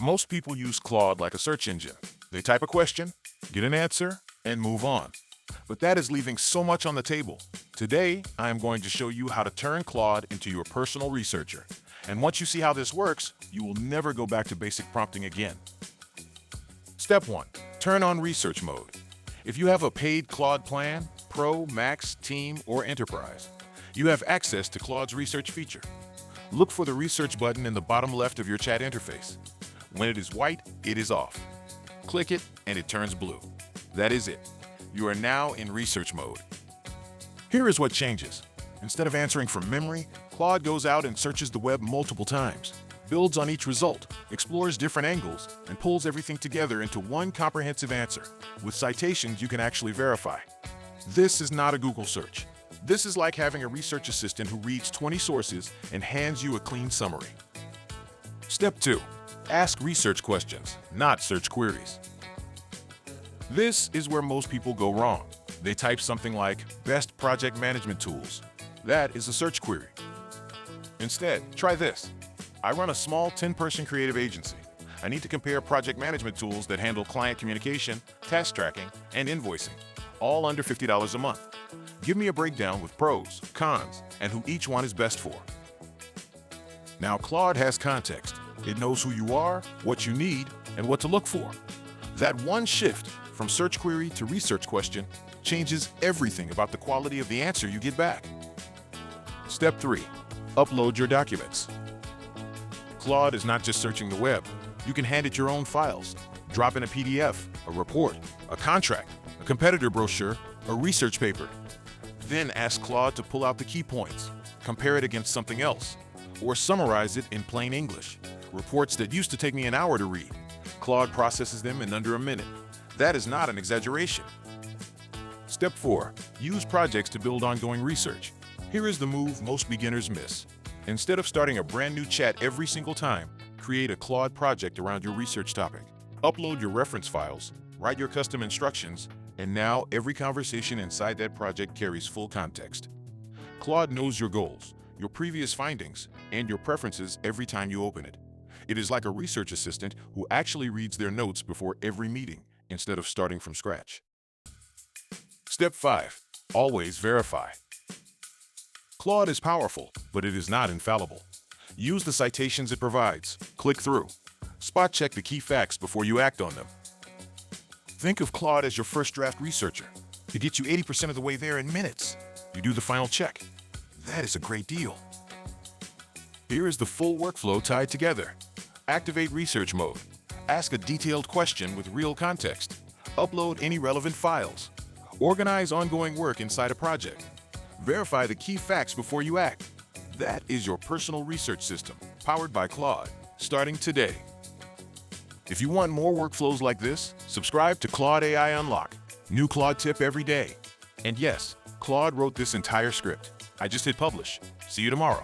Most people use Claude like a search engine. They type a question, get an answer, and move on. But that is leaving so much on the table. Today, I am going to show you how to turn Claude into your personal researcher. And once you see how this works, you will never go back to basic prompting again. Step 1. Turn on research mode. If you have a paid Claude plan, Pro, Max, Team, or Enterprise, you have access to Claude's research feature. Look for the research button in the bottom left of your chat interface. When it is white, it is off. Click it and it turns blue. That is it. You are now in research mode. Here is what changes. Instead of answering from memory, Claude goes out and searches the web multiple times, builds on each result, explores different angles, and pulls everything together into one comprehensive answer. With citations, you can actually verify. This is not a Google search. This is like having a research assistant who reads 20 sources and hands you a clean summary. Step 2. Ask research questions, not search queries. This is where most people go wrong. They type something like best project management tools. That is a search query. Instead, try this. I run a small 10-person creative agency. I need to compare project management tools that handle client communication, task tracking, and invoicing, all under $50 a month. Give me a breakdown with pros, cons, and who each one is best for. Now Claude has context. It knows who you are, what you need, and what to look for. That one shift from search query to research question changes everything about the quality of the answer you get back. Step 3. Upload your documents. Claude is not just searching the web. You can hand it your own files. Drop in a PDF, a report, a contract, a competitor brochure, a research paper. Then ask Claude to pull out the key points, compare it against something else, or summarize it in plain English. Reports that used to take me an hour to read, Claude processes them in under a minute. That is not an exaggeration. Step 4. Use projects to build ongoing research. Here is the move most beginners miss. Instead of starting a brand new chat every single time, create a Claude project around your research topic. Upload your reference files, write your custom instructions, and now every conversation inside that project carries full context. Claude knows your goals, your previous findings, and your preferences every time you open it. It is like a research assistant who actually reads their notes before every meeting, instead of starting from scratch. Step 5. Always verify. Claude is powerful, but it is not infallible. Use the citations it provides. Click through. Spot check the key facts before you act on them. Think of Claude as your first draft researcher. It gets you 80% of the way there in minutes. You do the final check. That is a great deal. Here is the full workflow tied together. Activate research mode. Ask a detailed question with real context. Upload any relevant files. Organize ongoing work inside a project. Verify the key facts before you act. That is your personal research system, powered by Claude, starting today. If you want more workflows like this, subscribe to Claude AI Unlock. New Claude tip every day. And yes, Claude wrote this entire script. I just hit publish. See you tomorrow.